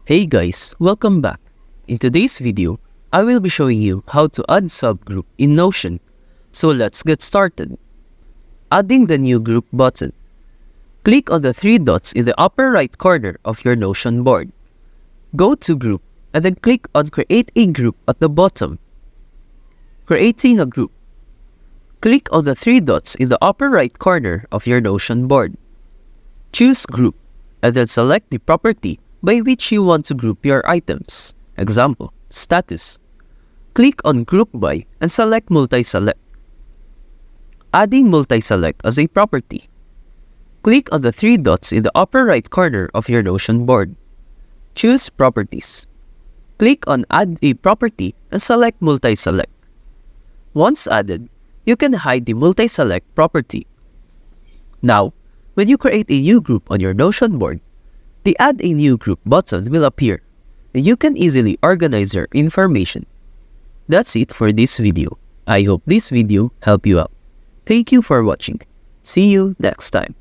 Hey guys, welcome back. In today's video, I will be showing you how to add subgroup in Notion. So let's get started. Adding the new group button. Click on the three dots in the upper right corner of your Notion board. Go to Group and then click on Create a Group at the bottom. Creating a group. Click on the three dots in the upper right corner of your Notion board. Choose Group and then select the property by which you want to group your items. Example, status. Click on Group By and select Multi-Select. Adding Multi-Select as a property. Click on the three dots in the upper right corner of your Notion board. Choose Properties. Click on Add a Property and select Multi-Select. Once added, you can hide the Multi-Select property. Now, when you create a new group on your Notion board, the Add a New Group button will appear, and you can easily organize your information. That's it for this video. I hope this video helped you out. Thank you for watching. See you next time.